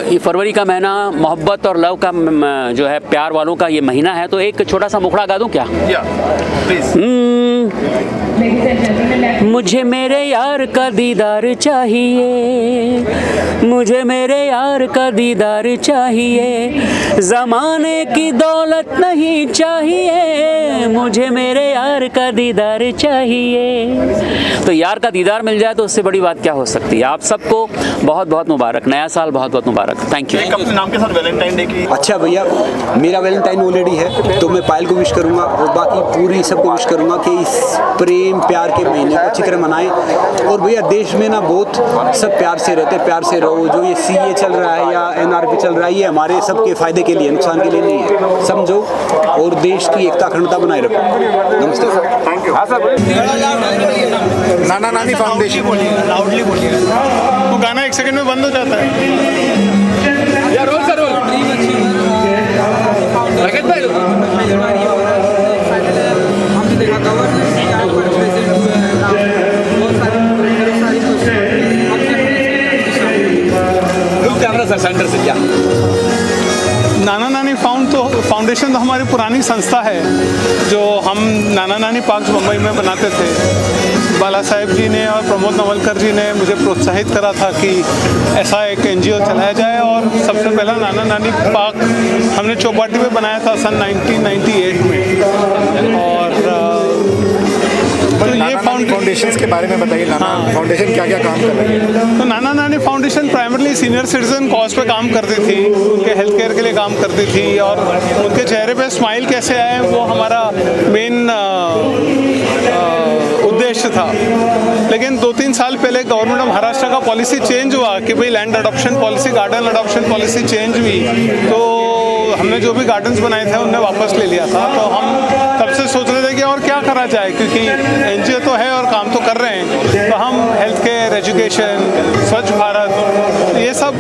ये फरवरी का महीना मोहब्बत और लव का जो है प्यार वालों का ये महीना है, तो एक छोटा सा मुखड़ा गा दूं क्या? मुझे मेरे यार का दीदार चाहिए, मुझे मेरे यार का दीदार चाहिए, ज़माने की दौलत नहीं चाहिए, मुझे मेरे यार का दीदार चाहिए। तो यार का दीदार मिल जाए तो उससे बड़ी बात क्या हो सकती है। आप सबको बहुत बहुत मुबारक, नया साल बहुत बहुत मुबारक। Thank you. अपने नाम के साथ वैलेंटाइन डे की। अच्छा भैया, मेरा वैलेंटाइन ऑलरेडी है, तो मैं पायल को विश करूंगा और बाकी पूरी सबको विश करूंगा कि इस प्रेम प्यार के महीने को अच्छी तरह मनाएं। और भैया देश में ना बहुत सब प्यार से रहते, प्यार से रहो। जो ये CA चल रहा है या NRP चल रहा है, ये हमारे सबके फायदे के लिए, नुकसान के लिए नहीं है, समझो, और देश की एकता अखंडता बनाए रखो। नमस्ते sir. Thank you. Nana Nani foundation. Loudly बोलिए। वो गाना 1 सेकंड में बंद हो जाता है। यार रोल सर रोल। रगत भाई हमने देखा गवर्नेंस यहाँ पर प्रेजेंट हुए हैं, बहुत सारी कैमरा सर सेंटर से क्या। नाना नानी फाउंडेशन तो हमारी पुरानी संस्था है, जो हम नाना नानी पार्क मुंबई में बनाते थे। बाला साहेब जी ने और प्रमोद नवलकर जी ने मुझे प्रोत्साहित करा था कि ऐसा एक NGO चलाया जाए, और सबसे पहला नाना नानी पार्क हमने चौपाटी में बनाया था सन 1998 में। और तो ये फाउंडेशंस के बारे में बताइए। नाना फाउंडेशन क्या क्या काम कर रही है? तो नाना Nani foundation primarily senior citizen cause पे काम करती थी, उनके हेल्थ केयर के लिए काम करती थी, और उनके चेहरे पे स्माइल कैसे आए वो हमारा मेन उद्देश्य था। लेकिन 2-3 साल पहले गवर्नमेंट ऑफ महाराष्ट्र का पॉलिसी चेंज हुआ कि भाई land adoption policy, garden adoption policy change हुई, तो हमने जो भी गार्डन्स बनाए थे उन्हें वापस ले लिया था। तो हम तब से सोच रहे थे कि और क्या करा जाए, क्योंकि NGO तो है और काम तो कर रहे हैं, तो हम हेल्थ केयर, एजुकेशन, स्वच्छ भारत, ये सब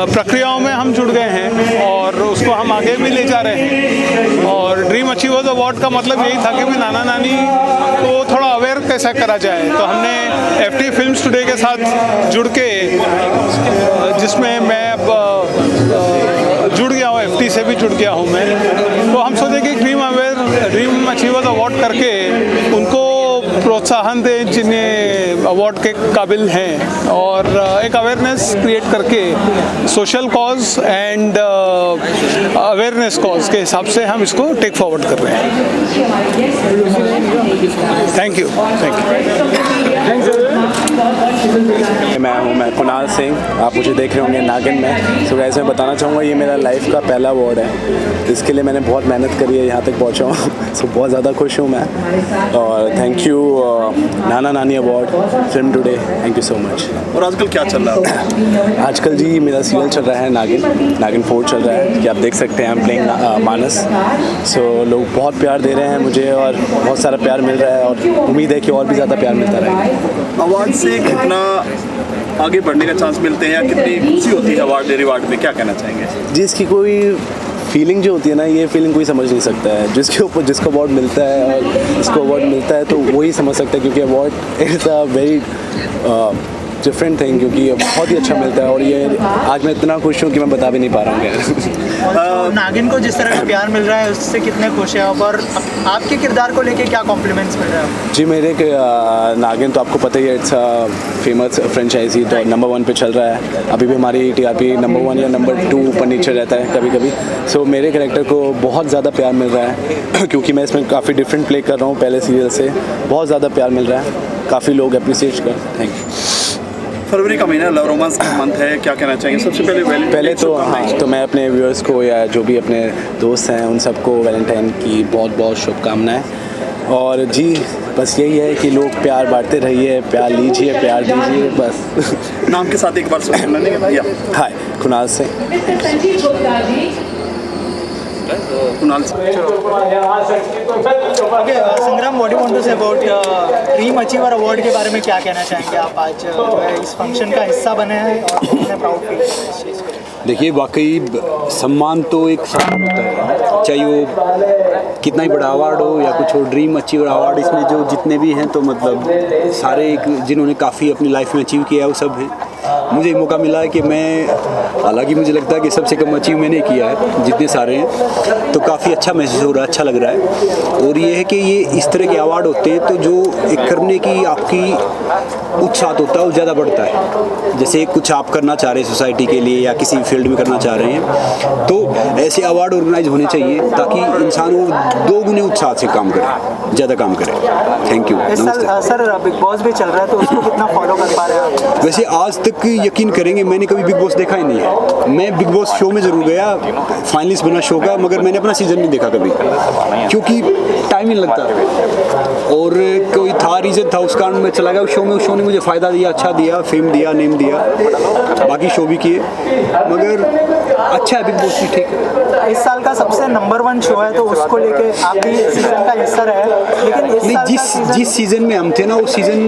प्रक्रियाओं में हम जुड़ गए हैं और उसको हम आगे भी ले जा रहे हैं। और ड्रीम अचीवर्स अवार्ड का मतलब यही था कि भाई नाना नानी को थोड़ा अवेयर कैसा करा जाए। तो हमने FT फिल्म्स टुडे के साथ जुड़ के, जिसमें मैं जुड़ गया हूँ, FT से भी जुड़ गया हूँ मैं, तो हम सोचे कि ड्रीम अचीवर्स अवार्ड करके उनको प्रोत्साहन दें जिन्हें अवार्ड के काबिल हैं, और एक अवेयरनेस क्रिएट करके social cause and awareness cause के हिसाब से हम इसको टेक फॉरवर्ड कर रहे हैं। Thank you. मैं कुणाल सिंह, आप मुझे देख रहे होंगे नागिन में। सो वैसे मैं बताना चाहूँगा, ये मेरा लाइफ का पहला अवार्ड है, इसके लिए मैंने बहुत मेहनत करी है, यहाँ तक पहुँचा हूँ। सो बहुत ज़्यादा खुश हूँ मैं, और थैंक यू नाना नानी award, film today, thank you so much. और आजकल क्या चल रहा है? आजकल जी मेरा सीरियल चल रहा है नागिन 4 चल रहा है, कि आप देख सकते हैं, आई एम प्लेइंग मानस। सो लोग बहुत प्यार दे रहे हैं मुझे, और बहुत सारा प्यार मिल रहा है, और उम्मीद है कि और भी ज़्यादा प्यार मिलता रहेगा। अवार्ड से कितना आगे बढ़ने का चांस मिलते हैं, या कितनी खुशी होती है अवार्ड रिवार्ड में, क्या कहना चाहेंगे? जी, इसकी कोई फीलिंग जो होती है ना, ये फीलिंग कोई समझ नहीं सकता है। जिसके ऊपर जिसको अवार्ड मिलता है और इसको अवार्ड मिलता है, तो वही समझ सकता है, क्योंकि award is a very different thing, क्योंकि बहुत ही अच्छा मिलता है। और ये आज मैं इतना खुश हूँ कि मैं बता भी नहीं पा रहा हूँ। नागिन को जिस तरह का प्यार मिल रहा है उससे कितने खुश हैं आप, और आपके किरदार को लेके क्या कॉम्प्लीमेंट्स मिल रहे हैं? जी, मेरे नागिन तो आपको पता ही है, इट्स फेमस फ्रेंचाइजी, तो नंबर 1 पे चल रहा है। अभी भी हमारी TRP नंबर 1 या नंबर 2 ऊपर नीचे रहता है कभी कभी। सो मेरे कैरेक्टर को बहुत ज़्यादा प्यार मिल रहा है, क्योंकि मैं इसमें काफ़ी डिफरेंट प्ले कर रहा हूँ पहले सीरियल से। बहुत ज़्यादा प्यार मिल रहा है, काफ़ी लोग अप्रिसिएट कर। Thank you. फरवरी का महीना लव रोमांस का मंथ है, क्या कहना चाहेंगे? सबसे पहले तो हाँ, तो मैं अपने व्यूअर्स को या जो भी अपने दोस्त हैं उन सबको वैलेंटाइन की बहुत बहुत शुभकामनाएं। और जी बस यही है कि लोग प्यार बांटते रहिए, प्यार लीजिए, प्यार दीजिए, बस। नाम के साथ एक बार सुनाने भैया। हाय, Kunal Singh. Sangram, what do you want to say about dream achiever award के बारे में क्या कहना चाहेंगे आप? आज जो है इस फंक्शन का हिस्सा बने हैं और कितने प्राउड फील कर रहे हैं इस चीज़ को? देखिए वाकई सम्मान तो एक सम्मान होता है, चाहे वो कितना ही बड़ा अवार्ड हो या कुछ हो। ड्रीम अचीवर अवार्ड इसमें जो जितने भी हैं तो मतलब सारे एक जिन्होंने काफ़ी अपनी लाइफ में अचीव किया है वो सब हैं। मुझे मौका मिला है कि मैं, हालांकि मुझे लगता है कि सबसे कम अचीव मैंने किया है जितने सारे हैं, तो काफ़ी अच्छा महसूस हो रहा है, अच्छा लग रहा है। और ये है कि ये इस तरह के अवार्ड होते हैं तो जो एक करने की आपकी उत्साह होता है वो ज़्यादा बढ़ता है। जैसे कुछ आप करना चाह रहे हैं सोसाइटी के लिए या किसी फील्ड में करना चाह रहे हैं तो ऐसे अवार्ड ऑर्गेनाइज होने चाहिए ताकि इंसान वो 2 गुने उत्साह से काम करे, ज़्यादा काम करे। Thank you. इस साल सर बिग बॉस भी चल रहा है तो उसको कितना फॉलो कर पा रहे हैं आप? वैसे आज तक यकीन करेंगे मैंने कभी बिग बॉस देखा ही नहीं है। मैं बिग बॉस शो में ज़रूर गया, फाइनलिस्ट बना शो का, मगर मैंने अपना सीज़न नहीं देखा कभी क्योंकि टाइम ही लगता और कोई था रीज़न था उस कारण मैं चला गया शो में। उस शो ने मुझे फ़ायदा दिया, अच्छा दिया, फेम दिया, नेम दिया, बाकी शो भी किए, मगर अच्छा है बिग बॉस भी ठीक है। इस साल का सबसे नंबर 1 शो है तो उसको लेके आप भी सीजन का हिस्सा रहे, लेकिन इस नहीं, साल जिस सीज़न में हम थे ना उस सीज़न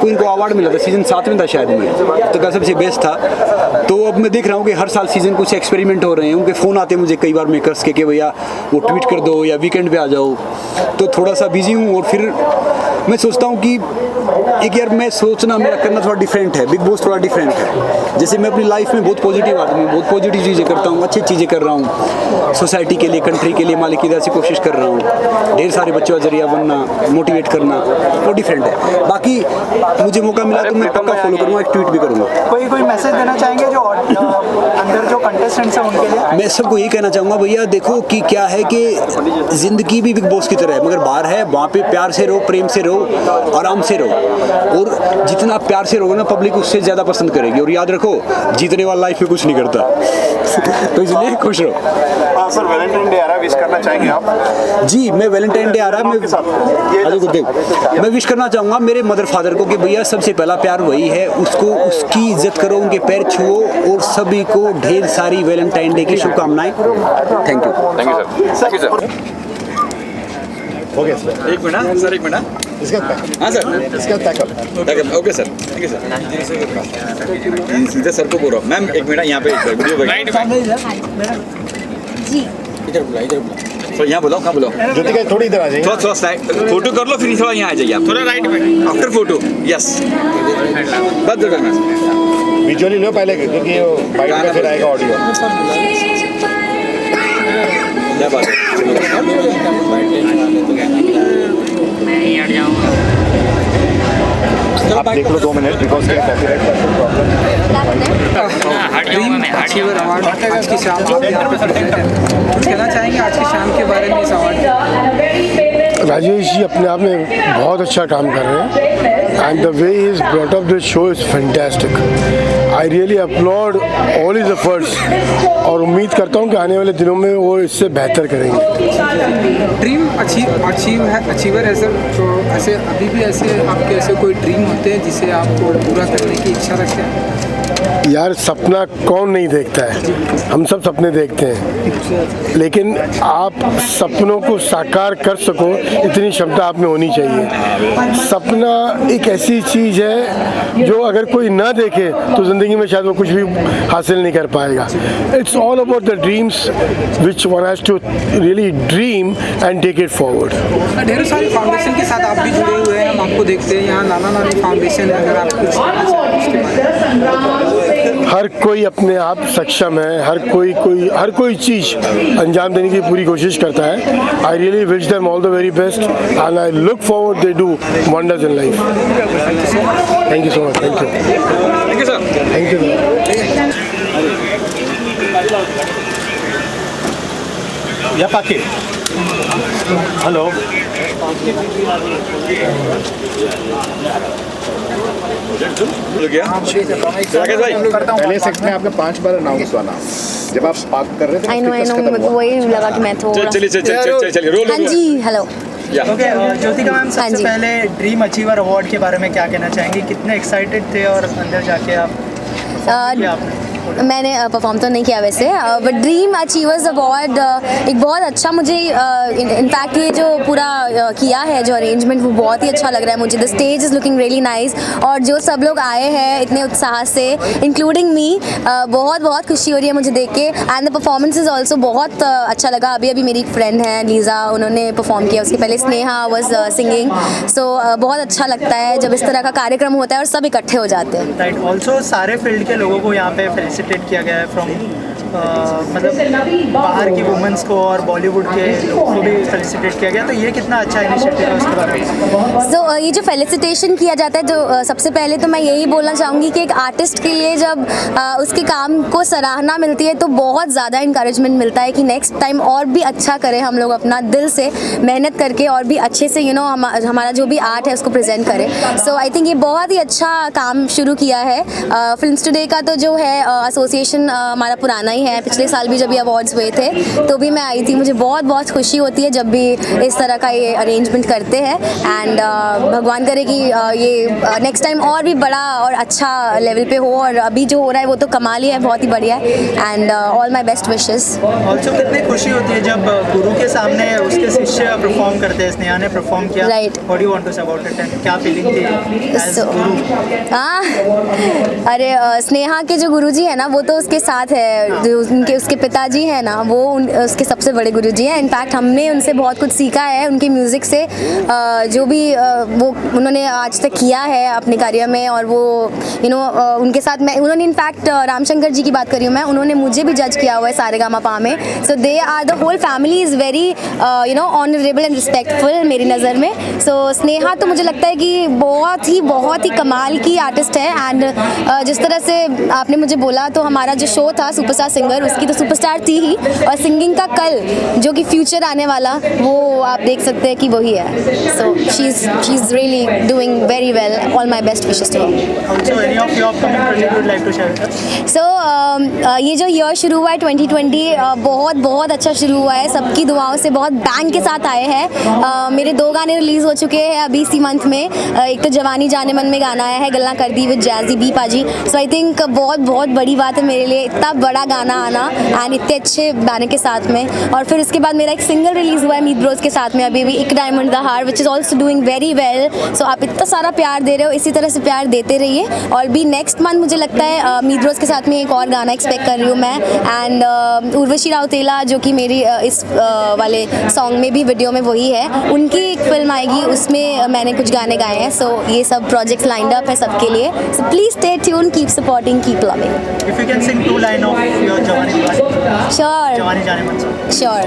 को इनको अवार्ड मिला था, सीज़न 7 में था शायद मैं, तो का सबसे बेस्ट था। तो अब मैं देख रहा हूँ कि हर साल सीज़न कुछ एक्सपेरिमेंट हो रहे हैं। उनके फ़ोन आते हैं मुझे कई बार मेकर्स के कि भैया वो ट्वीट कर दो या वीकेंड पे आ जाओ, तो थोड़ा सा बिजी हूँ। और फिर मैं सोचता हूँ कि एक यार मैं सोचना मेरा करना थोड़ा डिफरेंट है, बिग बॉस थोड़ा डिफरेंट है। जैसे मैं अपनी लाइफ में बहुत पॉजिटिव आदमी हूँ, बहुत पॉजिटिव चीज़ें करता हूँ, अच्छी चीज़ें कर रहा हूँ, सोसाइटी के लिए, कंट्री के लिए मालिक की तरह से कोशिश कर रहा हूँ, ढेर सारे बच्चों का जरिया बनना, मोटिवेट करना, वो डिफरेंट है। बाकी मुझे मौका मिला तो मैं पक्का फॉलो करूँगा, एक ट्वीट भी करूँगा। कोई मैसेज देना चाहेंगे जो अंदर जो कंटेस्टेंट्स हैं उनके लिए? मैं सबको यही कहना चाहूँगा भैया देखो कि क्या है कि ज़िंदगी भी बिग बॉस की तरह है, मगर बाहर है वहाँ पे प्यार से रहो, प्रेम से रहो, आराम से रहो, और जितना प्यार से रहोगे ना पब्लिक उससे ज़्यादा पसंद करेगी। और याद रखो जीतने वाला लाइफ में कुछ नहीं करता तो इसलिए खुश रहो। सर वैलेंटाइन डे आ रहा है, विश करना चाहेंगे आप? जी मैं वैलेंटाइन डे आ रहा है, मैं विश करना चाहूँगा मेरे मदर फादर को कि भैया सबसे पहला प्यार वही है, उसको उसकी इज्जत करो, उनके पैर छुओ, और सभी को ढेर सारी वैलेंटाइन डे की शुभकामनाएं। Thank you. Thank you sir. हो गया सर, एक मिनट सर, एक मिनट। इसका पैक, हाँ सर, इसका pack up. Okay sir, thank you sir. सीधे सर को बोल रहा हूँ मैम, एक मिनट यहाँ पे वीडियो जी इधर बुला तो यहाँ बुलाओ, कहाँ बुलाओ? ज्योतिका थोड़ी इधर आ जाइए। थोड़ा साइड फोटो कर लो, फिर थोड़ा यहाँ आ जाइए आप, थोड़ा राइट में आफ्टर फोटो। यस बस दो करना विजुअली लो पहले क्योंकि वो बाइट में फिर आएगा ऑडियो। क्या बात आप देख लो 2 मिनट बिकॉज कॉपीराइट आज की शाम कुछ कहना चाहेंगे आज की शाम के बारे में इस अवार्ड? राजेश जी अपने आप में बहुत अच्छा काम कर रहे हैं and the way he is brought up this show is fantastic. I really applaud all his efforts और उम्मीद करता हूं कि आने वाले दिनों में वो इससे बेहतर करेंगे। ड्रीम अचीवर है सर, तो ऐसे अभी भी ऐसे आपके ऐसे कोई ड्रीम होते हैं जिसे आपको पूरा करने की इच्छा रखते हैं? यार सपना कौन नहीं देखता है, हम सब सपने देखते हैं, लेकिन आप सपनों को साकार कर सको इतनी क्षमता आप में होनी चाहिए। सपना एक ऐसी चीज़ है जो अगर कोई ना देखे तो ज़िंदगी में शायद वो कुछ भी हासिल नहीं कर पाएगा। It's all about the dreams which one has to really dream and take it forward. ढेरों सारी फाउंडेशन के साथ आप भी जुड़े हुए हैं, हम आपको देखते हैं यहाँ नाना नानी फाउंडेशन है, अगर आप कुछ कहना चाहें उसके बारे में। हर कोई अपने आप सक्षम है, हर कोई चीज़ अंजाम देने की पूरी कोशिश करता है। I really wish them all the very best and I look forward they do wonders in life. Thank you so much. Thank you. Thank you sir. Thank you. या पाके हेलो पहले सेक्ट में आपने 5 बार अनाउंस हुआ नाम जब आप बात कर रहे थे। आई नो मेरे को वही लगा कि मैं थोड़ा चलिए रोल। हाँ जी हेलो। ओके ज्योतिका मैम, सबसे पहले ड्रीम अचीवर अवार्ड के बारे में क्या कहना चाहेंगे? कितने एक्साइटेड थे और अंदर जाके आप मैंने परफॉर्म तो नहीं किया वैसे, बट ड्रीम अचीवर्स अवार्ड एक बहुत अच्छा मुझे इनफैक्ट ये जो पूरा किया है जो अरेंजमेंट वो बहुत ही अच्छा लग रहा है मुझे। The stage is looking really nice और जो सब लोग आए हैं इतने उत्साह से इंक्लूडिंग मी, बहुत बहुत खुशी हो रही है मुझे देख के। And the performance is also बहुत अच्छा लगा। अभी अभी मेरी एक फ्रेंड है लीज़ा, उन्होंने परफॉर्म किया, उसके पहले स्नेहा वाज सिंगिंग। सो बहुत अच्छा लगता है जब इस तरह का कार्यक्रम होता है और सब इकट्ठे हो जाते हैं। राइट, ऑल्सो सारे फील्ड के लोगों को यहाँ पे फेलिसिटेट किया गया है फ्रॉम मतलब बाहर की वुमेंस को और बॉलीवुड के लोगों को भी फेलिसिटेट किया गया, तो ये कितना अच्छा इनिशिएटिव है उसके बारे में। सो ये जो फेलिसिटेशन किया जाता है जो सबसे पहले तो मैं यही बोलना चाहूँगी कि एक आर्टिस्ट के लिए जब उसके काम को सराहना मिलती है तो बहुत ज़्यादा इंकरेजमेंट मिलता है कि नेक्स्ट टाइम और भी अच्छा करें हम लोग, अपना दिल से मेहनत करके और भी अच्छे से हमारा जो भी आर्ट है उसको प्रेजेंट करें। सो आई थिंक ये बहुत ही अच्छा काम शुरू किया है। फिल्म्स टुडे का तो जो है एसोसिएशन हमारा पुराना ही है, पिछले साल भी जब ये अवार्ड्स हुए थे तो भी मैं आई थी। मुझे बहुत बहुत खुशी होती है जब भी इस तरह का ये अरेंजमेंट करते हैं एंड भगवान करे कि ये नेक्स्ट टाइम और भी बड़ा और अच्छा लेवल पे हो, और अभी जो हो रहा है वो तो कमाल ही है, बहुत ही बढ़िया है and all my best wishes. Also कितनी खुशी होती है जब गुरु के सामने उसके शिष्य परफॉर्म करते हैं। स्नेहा ने परफॉर्म किया, right, what do you want to say about it and क्या फीलिंग थी एज गुरु? अरे स्नेहा के जो गुरुजी है ना वो तो उसके साथ है, जो उसके पिताजी हैं ना वो उसके सबसे बड़े गुरुजी हैं। इनफैक्ट हमने उनसे बहुत कुछ सीखा है, उनके म्यूज़िक से जो भी वो उन्होंने आज तक किया है अपने करियर में, और वो उनके साथ उन्होंने इनफैक्ट रामशंकर जी की बात करी हूँ मैं, उन्होंने मुझे भी जज किया हुआ है सारेगामापा में। So they are the whole family is very honourable and respectful मेरी नज़र में। सो स्नेहा तो मुझे लगता है कि बहुत ही कमाल की आर्टिस्ट है। एंड जिस तरह से आपने मुझे बोला तो हमारा जो शो था सुपरस्टार सिंगर, उसकी तो सुपरस्टार थी ही, और सिंगिंग का कल जो कि फ्यूचर आने वाला वो आप देख सकते हैं कि वही है। So she is really doing very well, all my best wishes to her. So ये जो ईयर शुरू हुआ है 2020 बहुत अच्छा शुरू हुआ है, सबकी दुआओं से बहुत बैंग के साथ आए हैं। मेरे 2 गाने रिलीज़ हो चुके हैं अभी इसी मंथ में। एक तो जवानी जाने मन में गाना आया है, गल्ला कर दी विद जैज़ी बी पाजी। सो आई थिंक बहुत बड़ी बात है मेरे लिए इतना बड़ा गाना आना एंड इतने अच्छे गाने के साथ में। और फिर उसके बाद मेरा एक सिंगल रिलीज़ हुआ है मीत ब्रोज के साथ में अभी भी, एक डायमंड द हार, which is also doing very well. So आप इतना सारा प्यार दे रहे हो, इसी तरह से प्यार देते रहिए। और भी नेक्स्ट मंथ मुझे लगता है मीत ब्रोज के साथ में एक और गाना एक्सपेक्ट कर रही हूँ मैं। एंड उर्वशी राउतेला जो कि मेरी इस वाले सॉन्ग में भी वीडियो में वही है, उनकी एक फिल्म आएगी, उसमें मैंने कुछ गाने गाए हैं। सो ये सब प्रोजेक्ट्स लाइंड अप है सबके लिए। So please stay tune, keep supporting, keep loving. If you can sing 2 line of your जवानी श्योर।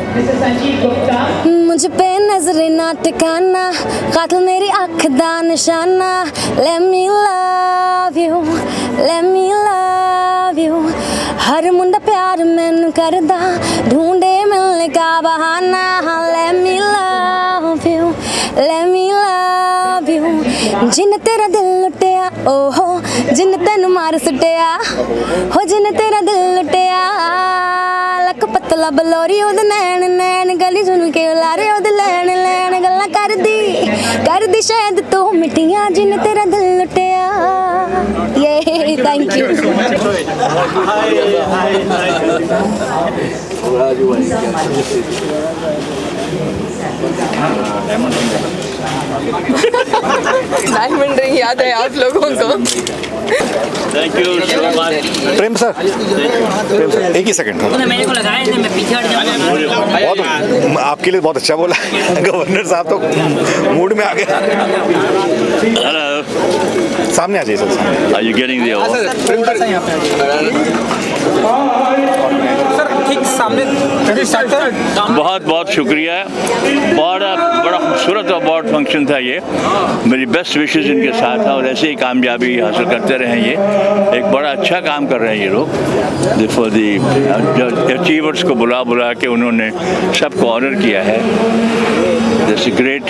मुझ पे नजर ना टिकाना, कातिल मेरी आँख दा निशाना, let me love you। हर मुंडा प्यार मैनू करदा, ढूंढे मिलने का बहाना, let me love you। जिन तेरा दिल लुटिया ओहो, जिन तेन मार सुटिया हो, जिन तेरा दिल लुटिया, लक पतला बलोरी ओद नैन गली सुन के लारे ओद लैन गल्ला कर दी शायद तू मिटिया, जिन तेरा दिल लुटिया। ये थैंक यू। डायमंड रिंग याद है आप लोगों को? थैंक यू प्रेम सर, एक ही सेकंड। मेरे को लगाया है, मैं पीछे हट जाऊंगा। बहुत आपके लिए बहुत अच्छा बोला गवर्नर साहब, तो मूड में आ गए। सामने आ जाइए sir. Are you getting the ठीक सामने। बहुत बहुत शुक्रिया, बड़ा खूबसूरत अवार्ड फंक्शन था ये। मेरी बेस्ट विशेस इनके साथ है और ऐसे ही कामयाबी हासिल करते रहें। ये एक बड़ा अच्छा काम कर रहे हैं ये लोग। फॉर दी अचीवर्स को बुला के उन्होंने सबको ऑनर किया है। This is great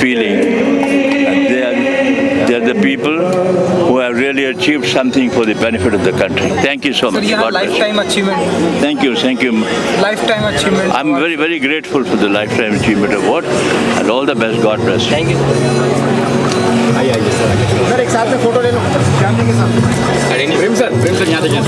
feeling. They are the people who have really achieved something for the benefit of the country. Thank you so much. Lifetime achievement. Thank you. Lifetime achievement. I'm very grateful for the Lifetime Achievement Award and all the best. God bless. Thank you. आइए sir एक साथ में photo ले लो family के साथ। प्रेम sir यहाँ देखिए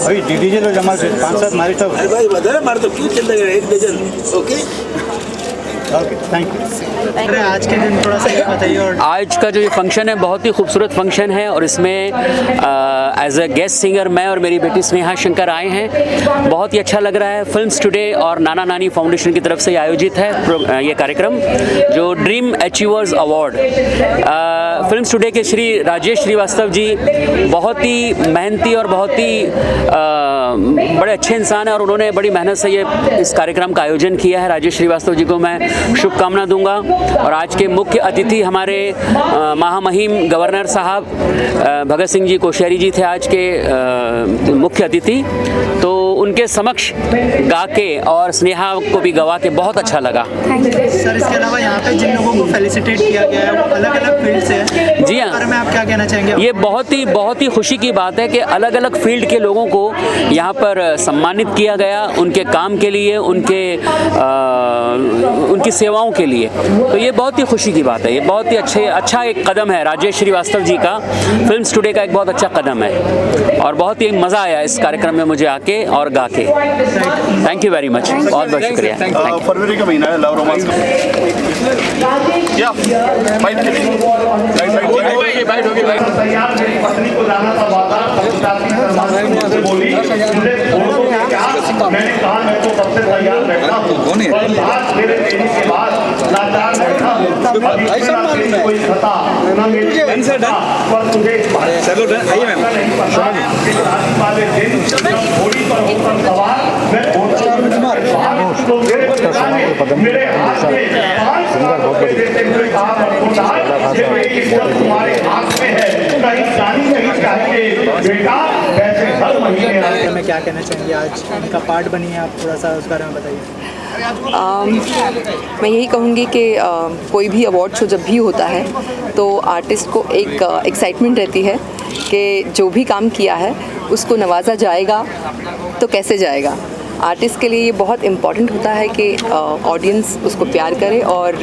अभी डीजे लो जमा से 5-7 मारी तब भाई बता मार तो क्यों चिंता कर 1 डजन ओके थैंक यू। अरे आज के दिन थोड़ा सा ये बताइए। और आज का जो ये फंक्शन है बहुत ही खूबसूरत फंक्शन है और इसमें एज अ गेस्ट सिंगर मैं और मेरी बेटी स्नेहा शंकर आए हैं। बहुत ही अच्छा लग रहा है। फिल्म्स टुडे और नाना नानी फाउंडेशन की तरफ से आयोजित है ये कार्यक्रम जो dream achievers award. Films today के श्री राजेश श्रीवास्तव जी बहुत ही मेहनती और बहुत ही बड़े अच्छे इंसान हैं और उन्होंने बड़ी मेहनत से ये इस कार्यक्रम का आयोजन किया है। राजेश श्रीवास्तव जी को मैं शुभकामना दूंगा। और आज के मुख्य अतिथि हमारे महामहिम गवर्नर साहब भगत सिंह जी कोश्यारी जी थे आज के मुख्य अतिथि। तो उनके समक्ष गा के और स्नेहा को भी गवा के बहुत अच्छा लगा। सर इसके अलावा यहाँ पे जिन लोगों को फेलिसिटेट किया गया है वो अलग अलग फील्ड से है। जी हाँ, मैं आप क्या कहना चाहेंगे? ये बहुत ही खुशी की बात है कि अलग अलग फील्ड के लोगों को यहाँ पर सम्मानित किया गया उनके काम के लिए, उनकी सेवाओं के लिए। तो ये बहुत ही खुशी की बात है। ये बहुत ही अच्छा एक कदम है राजेश श्रीवास्तव जी का। फिल्म्स टुडे का एक बहुत अच्छा कदम है और बहुत ही मज़ा आया इस कार्यक्रम में मुझे आके और गा के। थैंक यू वेरी मच, बहुत बहुत शुक्रिया। फरवरी का महीना है, लव रोमांस का मैं क्या कहना चाहेंगे आज इनका पार्ट बनी है, आप थोड़ा सा उस बारे में बताइए। मैं यही कहूँगी कि कोई भी अवार्ड शो जब भी होता है तो आर्टिस्ट को एक एक्साइटमेंट रहती है कि जो भी काम किया है उसको नवाजा जाएगा तो कैसे जाएगा। आर्टिस्ट के लिए ये बहुत इम्पॉर्टेंट होता है कि ऑडियंस उसको प्यार करे और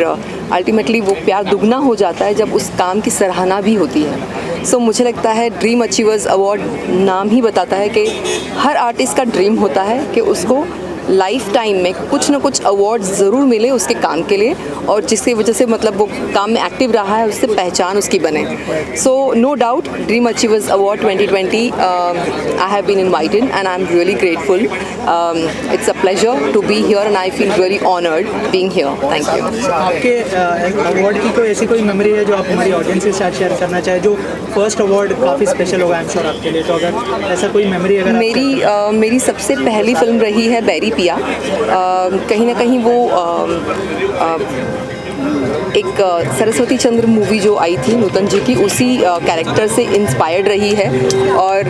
अल्टीमेटली वो प्यार दुगना हो जाता है जब उस काम की सराहना भी होती है। सो मुझे लगता है ड्रीम अचीवर्स अवार्ड नाम ही बताता है कि हर आर्टिस्ट का ड्रीम होता है कि उसको लाइफ टाइम में कुछ ना कुछ अवार्ड ज़रूर मिले उसके काम के लिए और जिसकी वजह से मतलब वो काम में एक्टिव रहा है उससे पहचान उसकी बने। So no doubt dream achievers award 2020 I have been invited and I am really grateful. It's a pleasure to be here and I feel really honoured being here. Thank you. आपके award की कोई ऐसी कोई memory है जो आप हमारी audience के साथ शेयर करना चाहे, जो फर्स्ट अवार्ड काफ़ी स्पेशल होगा आई एम श्योर आपके लिए, तो अगर ऐसा कोई मेमोरी अगर मेरी सबसे पहली फिल्म रही है बैरी पिया। कहीं ना कहीं वो एक सरस्वती चंद्र मूवी जो आई थी नूतन जी की उसी कैरेक्टर से इंस्पायर्ड रही है और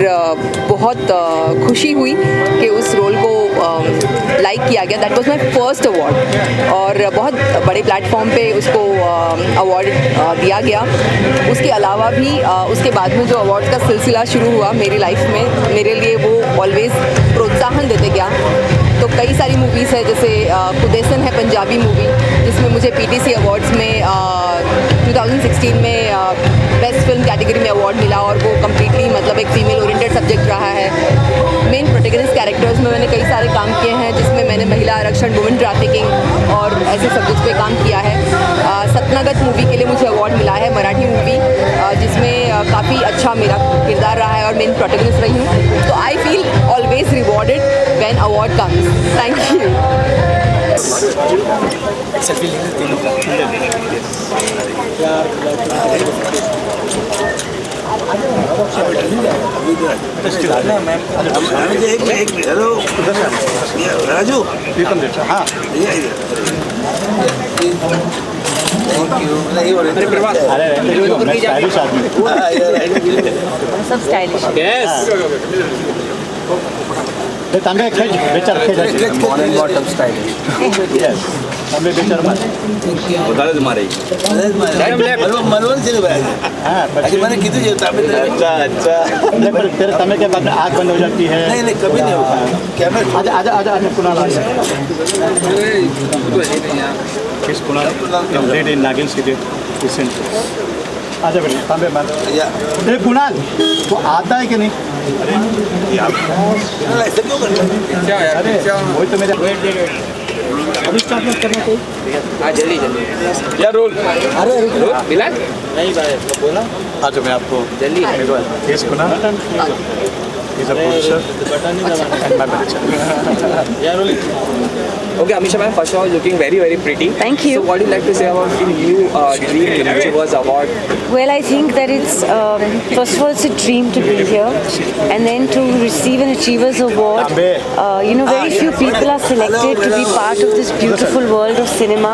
बहुत खुशी हुई कि उस रोल को लाइक किया गया। That was my first award और बहुत बड़े प्लेटफॉर्म पे उसको अवार्ड दिया गया। उसके अलावा भी उसके बाद में जो अवार्ड का सिलसिला शुरू हुआ मेरी लाइफ में, मेरे लिए वो ऑलवेज प्रोत्साहन देते गया। तो कई सारी मूवीज़ है जैसे कुदेसन है पंजाबी मूवी जिसमें मुझे पीटीसी अवार्ड्स में 2016 में बेस्ट फिल्म कैटेगरी में अवार्ड मिला और वो कम्प्लीटली मतलब एक फीमेल ओरिएंटेड सब्जेक्ट रहा है। मेन प्रोटेगनिस्ट कैरेक्टर्स में मैंने कई सारे काम किए हैं जिसमें मैंने महिला आरक्षण, वुमेन ट्रैफिकिंग और ऐसे सब्जेक्ट्स पे काम किया है। सतनागत मूवी के लिए मुझे अवार्ड मिला है, मराठी मूवी जिसमें काफ़ी अच्छा मेरा किरदार रहा है और मेन प्रोटेगनिस्ट रही हूँ। तो I feel always rewarded when award comes. Thank you. Hello Raju हाँ सब स्टाइलिश बताले तुम्हारे मनोहर सिंह मैंने कितनी जगह अच्छा अच्छा फिर समय के बाद आँख बंद हो जाती है नहीं कभी नहीं होगा कैमरा आजा आजा आजा आजा कुणाल किस कुणाल लेट इन नागिन सीधे रिसेंट आजा बेटे तांबे मार अरे कुणाल वो आता है कि नहीं ऐसे क्यों करते हैं क्या यार क्या वही तो मेरा अभी स्टार्ट मत करना कोई हाँ जल्दी जल्दी यार रोल अरे रोल मिला नहीं भाई बोला आज मैं आपको जल्दी case Kunal is a producer and my manager यार role Okay, Amisha ma'am, first of all, looking very, very pretty. Thank you. So, what do you like to say about the new Dream Achievers Award? Well, I think that it's, first of all, it's a dream to be here. And then to receive an Achievers Award, very few people are selected to be part of this beautiful world of cinema.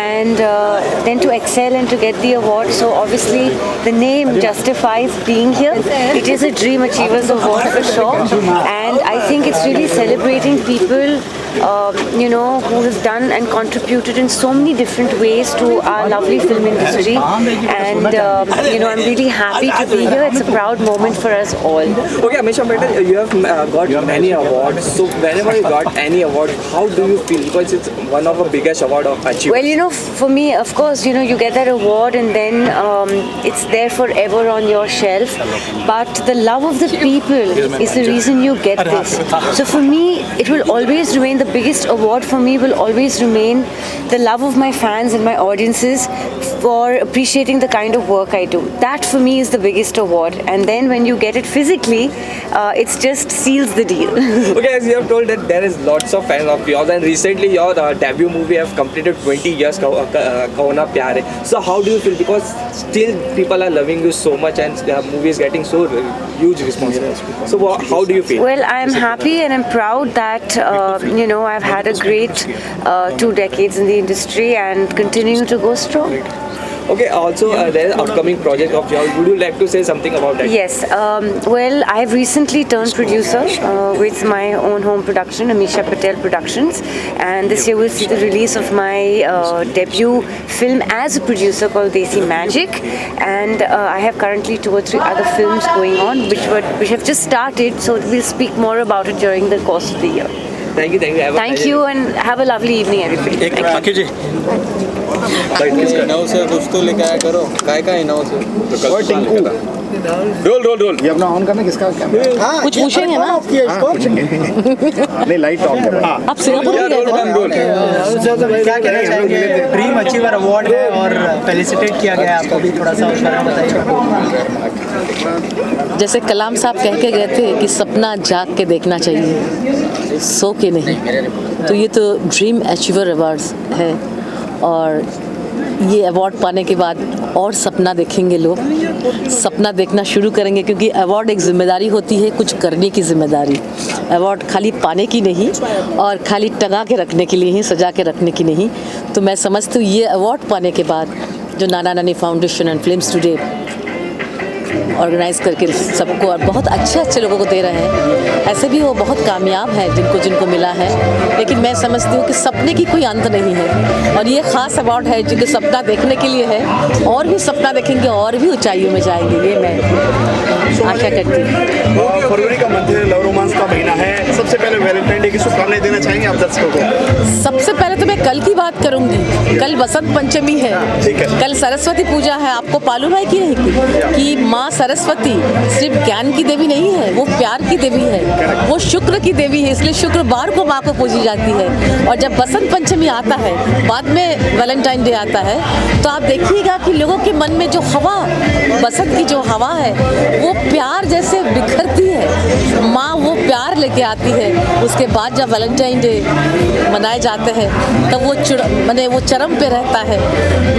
And then to excel and to get the award. So, obviously, the name justifies being here. It is a Dream Achievers Award for sure. And I think it's really celebrating people who has done and contributed in so many different ways to our lovely film industry. And, I'm really happy to be here. It's a proud moment for us all. Okay, Amisha Patel, you have got many awards. So, whenever you got any award, how do you feel? Because it's one of the biggest award of achievement. Well, for me, of course, you get that award and then it's there forever on your shelf. But the love of the people is the reason you get this. So for me, it will always remain the biggest award for me will always remain the love of my fans and my audiences for appreciating the kind of work I do. That for me is the biggest award. And then when you get it physically, it just seals the deal. Okay, as you have told that there is lots of fans of yours, and recently your debut movie have completed 20 years, Kahona Pyar Hai. So how do you feel? Because still people are loving you so much and the movie is getting so huge response. So how do you feel? Well, I am happy and I'm proud that, I've had a great 2 decades in the industry and continue to go strong. Okay, also there is upcoming project of yours. Would you like to say something about that? Yes, well, I have recently turned producer with my own home production, Amisha Patel Productions, and this year we'll see the release of my debut film as a producer called Desi Magic, and I have currently 2 or 3 other films going on which have just started, so we'll speak more about it during the course of the year. Thank you. Thank you and have a lovely evening, everybody. राखी जी इनाव से कुछ तो लेके आया करो काय का इनाव से और टिंकू रोल ये अपना ऑन करना किसका कैमरा कुछ पूछेंगे ना नहीं लाइट ऑन कर आप सिंगापुर भी गए थे क्या कहना चाहेंगे? ड्रीम अचीवर अवार्ड है और फेलिसिटेट किया गया है आपको भी, थोड़ा सा उस बारे में बताइए। जैसे कलाम साहब कह के गए थे कि सपना जाग के देखना चाहिए, सो के नहीं। तो ये तो ड्रीम अचीवर अवार्ड्स है और ये अवार्ड पाने के बाद और सपना देखेंगे लोग, सपना देखना शुरू करेंगे क्योंकि अवार्ड एक जिम्मेदारी होती है, कुछ करने की जिम्मेदारी। अवार्ड खाली पाने की नहीं और खाली टंगा के रखने के लिए ही, सजा के रखने की नहीं। तो मैं समझती हूँ ये अवार्ड पाने के बाद जो Nana Nani foundation and films today organise करके सबको और बहुत अच्छे लोगों को दे रहे हैं। ऐसे भी वो बहुत कामयाब हैं जिनको मिला है, लेकिन मैं समझती हूँ कि सपने की कोई अंत नहीं है और ये ख़ास अवार्ड है जो कि सपना देखने के लिए है और भी सपना देखेंगे और भी ऊंचाइयों में जाएंगे, ये मैं आशा करती हूँ। फरवरी का मंथ है, लव रोमांस का महीना है। सबसे पहले वैलेंटाइन डे की शुभकामनाएं देना चाहेंगे आप दर्शकों को? सबसे पहले तो मैं कल की बात करूँगी। कल बसंत पंचमी है, कल सरस्वती पूजा है। आपको मालूम है कि नहीं कि माँ सरस्वती सिर्फ ज्ञान की देवी नहीं है, वो प्यार की देवी है, वो शुक्र की देवी है, इसलिए शुक्रवार को माँ को पूजी जाती है। और जब बसंत पंचमी आता है, बाद में वैलेंटाइन डे आता है, तो आप देखिएगा कि लोगों के मन में जो हवा, बसंत की जो हवा है, वो प्यार जैसे बिखरती है। माँ वो प्यार लेके आती है। उसके बाद जब वैलेंटाइन डे मनाए जाते हैं तब वो चरम पे रहता है।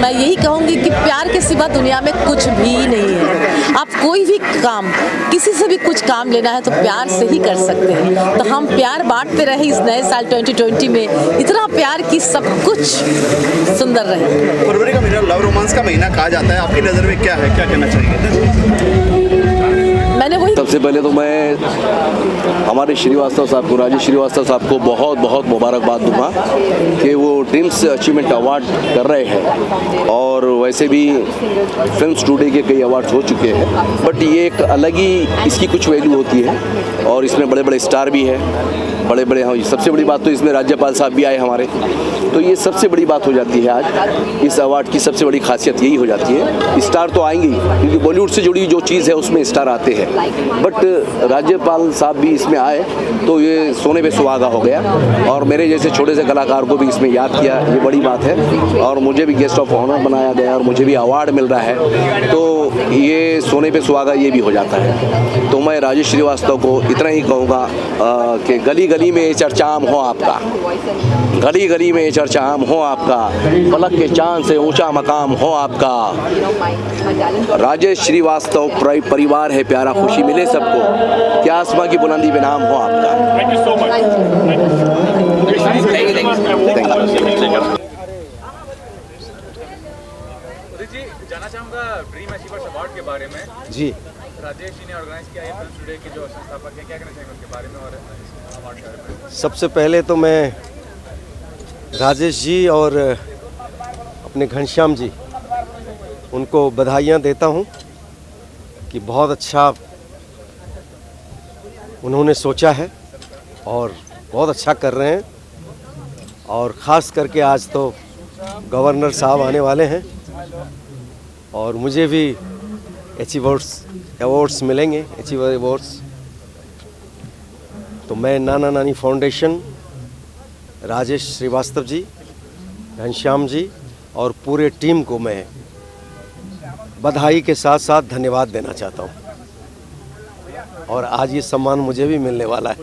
मैं यही कहूँगी कि प्यार के सिवा दुनिया में कुछ भी नहीं है। आप आप कोई भी काम, किसी से भी कुछ काम लेना है तो प्यार से ही कर सकते हैं। तो हम प्यार बांटते रहे इस नए साल 2020 में, इतना प्यार कि सब कुछ सुंदर रहे। फरवरी का महीना लव रोमांस का महीना कहा जाता है, आपकी नज़र में क्या है, क्या कहना चाहिए? मैंने वही सबसे पहले तो मैं हमारे श्रीवास्तव साहब को, राजेश श्रीवास्तव साहब को बहुत बहुत मुबारकबाद दूंगा कि वो ड्रीम्स अचीवमेंट अवार्ड कर रहे हैं। और वैसे भी फिल्म स्टूडियो के कई अवार्ड्स हो चुके हैं, बट ये एक अलग ही इसकी कुछ वैल्यू होती है और इसमें बड़े बड़े स्टार भी हैं, बड़े बड़े। सबसे बड़ी बात तो इसमें राज्यपाल साहब भी आए हमारे, तो ये सबसे बड़ी बात हो जाती है। आज इस अवार्ड की सबसे बड़ी खासियत यही हो जाती है, स्टार तो आएंगे ही, क्योंकि बॉलीवुड से जुड़ी जो चीज़ है उसमें स्टार आते हैं, बट राज्यपाल साहब भी इसमें आए तो ये सोने पे सुहागा हो गया। और मेरे जैसे छोटे से कलाकार को भी इसमें याद किया, ये बड़ी बात है। और मुझे भी गेस्ट ऑफ ऑनर बनाया गया और मुझे भी अवार्ड मिल रहा है, तो ये सोने पे सुहागा ये भी हो जाता है। तो मैं राजेश श्रीवास्तव को इतना ही कहूँगा कि गली गली में चर्चाम हो आपका, गली गली में चर्चाम हो आपका, पलक के चांद से ऊंचा मकाम हो आपका। राजेश श्रीवास्तव परिवार है प्यारा, खुशी मिले सबको, क्या आसमां की बुलंदी पे नाम हो आपका। Thank you so much. जी जानना चाहूँगा ड्रीम अचीवर्स अवार्ड के बारे में। जी, राजेश जी ने ऑर्गेनाइज किया है, फिल्म स्टूडियो के जो संस्थापक हैं, क्या कहना चाहेंगे उसके बारे में और अवार्ड के बारे में? सबसे पहले तो मैं राजेश जी और अपने घनश्याम जी, उनको बधाइयाँ देता हूँ कि बहुत अच्छा उन्होंने सोचा है और बहुत अच्छा कर रहे हैं। और ख़ास करके आज तो गवर्नर साहब आने वाले हैं और मुझे भी अवार्ड्स मिलेंगे, अचीवर अवार्ड्स। तो मैं नाना नानी फाउंडेशन, राजेश श्रीवास्तव जी, घनश्याम जी और पूरे टीम को मैं बधाई के साथ साथ धन्यवाद देना चाहता हूँ। और आज ये सम्मान मुझे भी मिलने वाला है।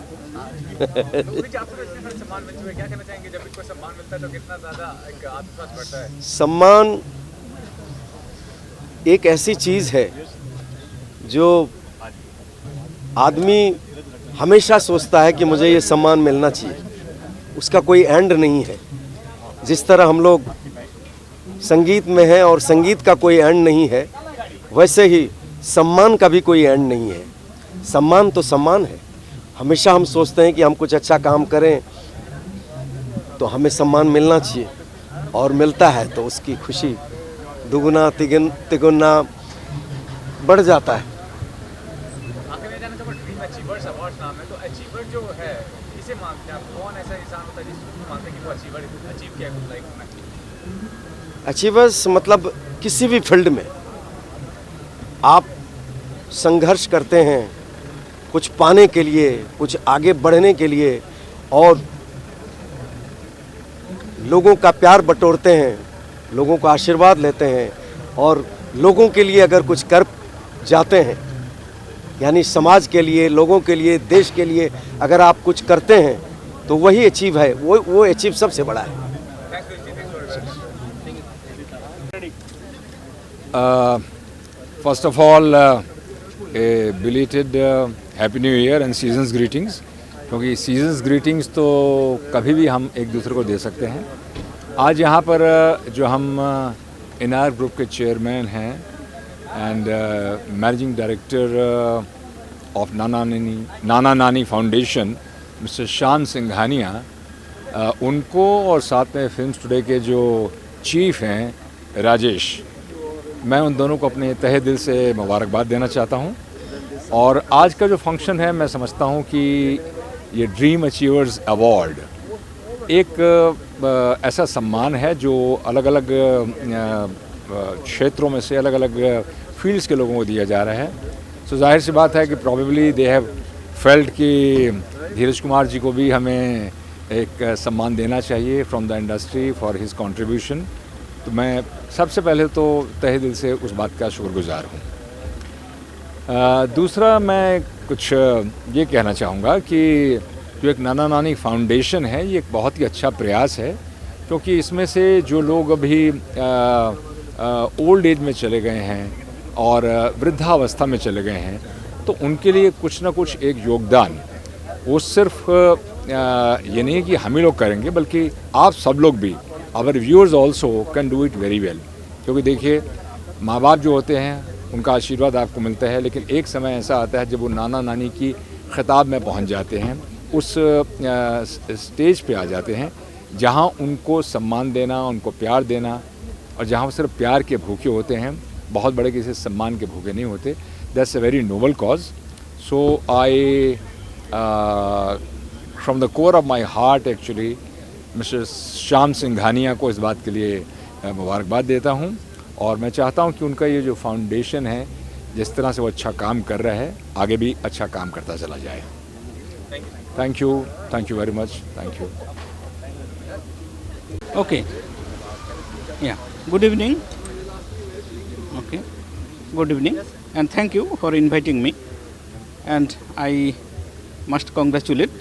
सम्मान एक ऐसी चीज़ है जो आदमी हमेशा सोचता है कि मुझे ये सम्मान मिलना चाहिए, उसका कोई एंड नहीं है। जिस तरह हम लोग संगीत में हैं और संगीत का कोई एंड नहीं है, वैसे ही सम्मान का भी कोई एंड नहीं है। सम्मान तो सम्मान है, हमेशा हम सोचते हैं कि हम कुछ अच्छा काम करें तो हमें सम्मान मिलना चाहिए, और मिलता है तो उसकी खुशी दुगुना तिगुना बढ़ जाता है। अचीवर्स मतलब किसी भी फील्ड में आप संघर्ष करते हैं कुछ पाने के लिए, कुछ आगे बढ़ने के लिए, और लोगों का प्यार बटोरते हैं, लोगों का आशीर्वाद लेते हैं, और लोगों के लिए अगर कुछ कर जाते हैं, यानी समाज के लिए, लोगों के लिए, देश के लिए अगर आप कुछ करते हैं तो वही अचीव है, वो अचीव सबसे बड़ा है। First of all, a belated Happy New Year and Season's Greetings, क्योंकि Season's Greetings तो कभी भी हम एक दूसरे को दे सकते हैं। आज यहाँ पर जो हम NR ग्रुप के चेयरमैन हैं and managing director of Nana Nani foundation mister शान सिंघानिया, उनको और साथ में फिल्म स्टूडियो के जो चीफ हैं राजेश, मैं उन दोनों को अपने तहे दिल से मुबारकबाद देना चाहता हूं। और आज का जो फंक्शन है, मैं समझता हूं कि ये ड्रीम अचीवर्स अवार्ड एक ऐसा सम्मान है जो अलग अलग क्षेत्रों में से अलग अलग फील्ड्स के लोगों को दिया जा रहा है। सो जाहिर सी बात है कि प्रॉबेबली दे हैव फेल्ट कि धीरज कुमार जी को भी हमें एक सम्मान देना चाहिए from the industry for his contribution. तो मैं सबसे पहले तो तहे दिल से उस बात का शुक्रगुजार हूँ। दूसरा मैं कुछ ये कहना चाहूँगा कि जो एक नाना नानी फाउंडेशन है, ये एक बहुत ही अच्छा प्रयास है, क्योंकि इसमें से जो लोग अभी ओल्ड एज में चले गए हैं और वृद्धावस्था में चले गए हैं, तो उनके लिए कुछ ना कुछ एक योगदान वो सिर्फ ये नहीं कि हम ही लोग करेंगे, बल्कि आप सब लोग भी, our viewers also can do it very well. क्योंकि देखिए, माँ बाप जो होते हैं उनका आशीर्वाद आपको मिलता है, लेकिन एक समय ऐसा आता है जब वो नाना नानी की खिताब में पहुँच जाते हैं, उस स्टेज पे आ जाते हैं जहाँ उनको सम्मान देना, उनको प्यार देना, और जहाँ वो सिर्फ प्यार के भूखे होते हैं, बहुत बड़े किसी सम्मान के भूखे नहीं होते। That's a very noble cause. So I from the core of my heart actually mister Shyam Singhania को इस बात के लिए मुबारकबाद देता हूँ, और मैं चाहता हूँ कि उनका ये जो फाउंडेशन है, जिस तरह से वो अच्छा काम कर रहा है, आगे भी अच्छा काम करता चला जाए। Thank you very much, thank you. Okay. Yeah. Good evening. Okay. Good evening, and thank you for inviting me. And I must congratulate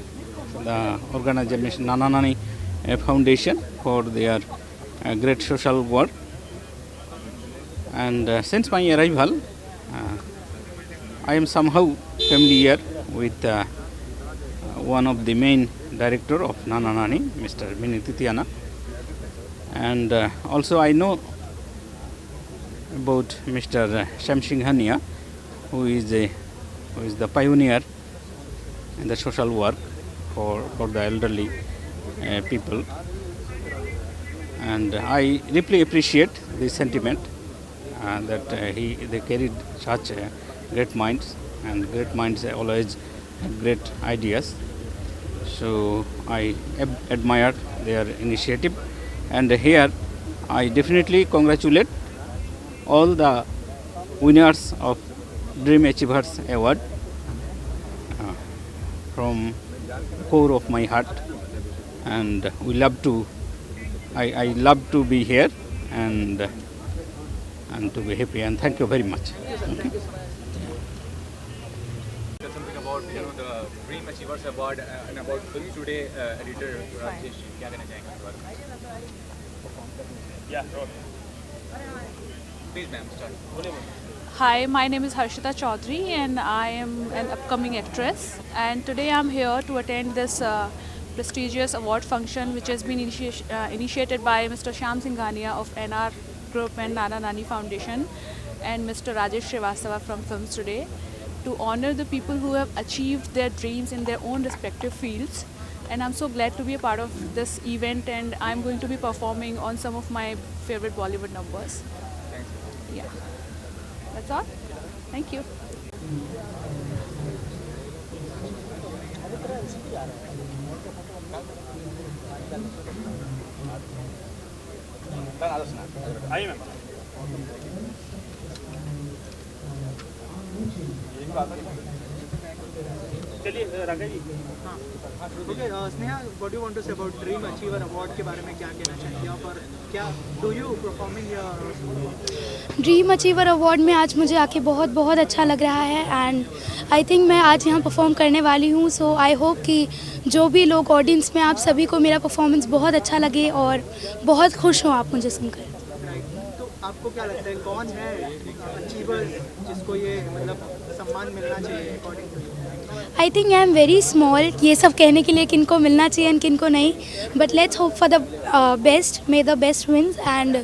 the organization Nana Nani Foundation for their great social work. And since my arrival, I am somehow familiar with one of the main director of Nana Nani, Mr. Vinit Titiana. And also I know about Mr. Sham Singhania, who is the pioneer in the social work for the elderly people, and I deeply appreciate this sentiment that they carried such great minds, and great minds always have great ideas. So I admire their initiative. And here I definitely congratulate all the winners of Dream Achievers Award from core of my heart, and we love to I love to be here and to be happy, and thank you very much. Okay. Something about the Dream Achievers Award and about Film Today editor Rajesh, क्या कहना चाहेंगे इस बारे में? Yeah, please ma'am, start. Hi, my name is Harshita Chaudhary and I am an upcoming actress, and today I'm here to attend this prestigious award function which has been initiated by Mr. Sham Singhania of NR Group and Nana Nani Foundation and Mr. Rajesh Srivastava from Films Today, to honor the people who have achieved their dreams in their own respective fields. And I'm so glad to be a part of this event, and I'm going to be performing on some of my favorite Bollywood numbers. Yeah, that's all. Thank you. आइए ma'am. चलिए राघव जी। हाँ, okay Sneha, what do you want to say about dream achiever award के बारे में क्या कहना चाहेंगे आप, और क्या do you performing your dream achiever award में आज मुझे आके बहुत बहुत अच्छा लग रहा है, एंड आई थिंक मैं आज यहाँ परफॉर्म करने वाली हूँ। सो आई होप कि जो भी लोग ऑडियंस में, आप सभी को मेरा परफॉर्मेंस बहुत अच्छा लगे और बहुत खुश हों आप मुझे सुनकर। तो आपको क्या लगता है कौन है अचीवर जिसको ये मतलब सम्मान मिलना चाहिए according to? I think I am very small ये सब कहने के लिए किनको मिलना चाहिए एंड किनको नहीं, but let's hope for the best, may the best wins, and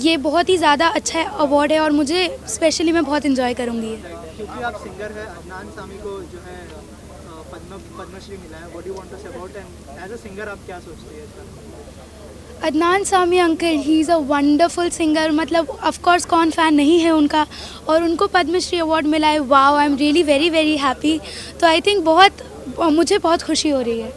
ये बहुत ही ज़्यादा अच्छा अवार्ड है और मुझे स्पेशली मैं बहुत इन्जॉय करूँगी। क्योंकि आप सिंगर है, अदनान सामी को जो है पद्मश्री मिला है, what do you want to say about, and as a singer आप क्या सोचती है इसका? Adnan Sami uncle, he is a wonderful singer, मतलब ऑफ कोर्स कौन फ़ैन नहीं है उनका, और उनको पद्मश्री अवार्ड मिला है। Wow, I am really very very happy. तो आई थिंक मुझे बहुत खुशी हो रही है।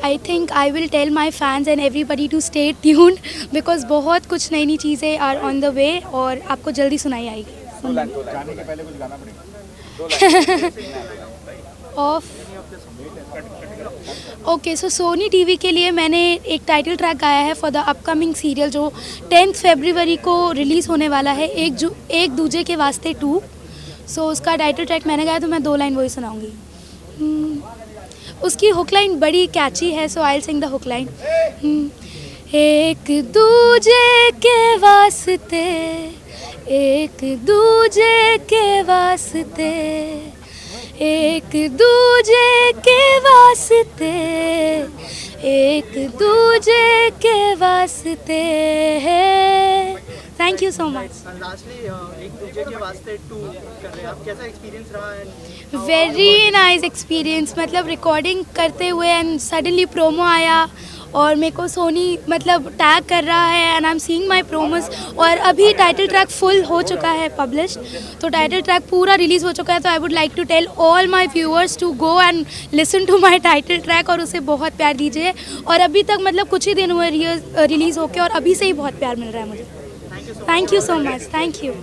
I think I will tell my fans and everybody to stay tuned, because बहुत कुछ नई नई चीज़ें आर ऑन द वे और आपको जल्दी सुनाई आएगी। गाने के पहले कुछ गाना पड़ेगा of okay, so Sony TV के लिए मैंने एक टाइटल ट्रैक गाया है फॉर द अपकमिंग सीरियल जो 10 फरवरी को रिलीज़ होने वाला है, एक दूजे के वास्ते 2। सो उसका टाइटल ट्रैक मैंने गाया, तो मैं 2 लाइन वही सुनाऊंगी। उसकी हुक लाइन बड़ी कैची है, so I will sing the hook line. एक दूजे के वास्ते एक दूजे के वास्ते, एक दूजे के वास्ते, एक दूजे के वास्ते है। Thank you so much. Lastly एक दूजे के वास्ते 2 कर रहे हैं आप, कैसा एक्सपीरियंस रहा है? वेरी नाइस एक्सपीरियंस, मतलब रिकॉर्डिंग करते हुए एंड सडनली प्रोमो आया और मेरे को सोनी मतलब टैग कर रहा है and I am seeing my promos. और अभी टाइटल ट्रैक फुल हो चुका है पब्लिश्ड, तो टाइटल ट्रैक पूरा रिलीज़ हो चुका है। तो I would like to tell all my viewers to go and listen to my title track और उसे बहुत प्यार दीजिए। और अभी तक मतलब कुछ ही दिन हुए रिलीज़ होके और अभी से ही बहुत प्यार मिल रहा है मुझे। Thank you so much. Thank you.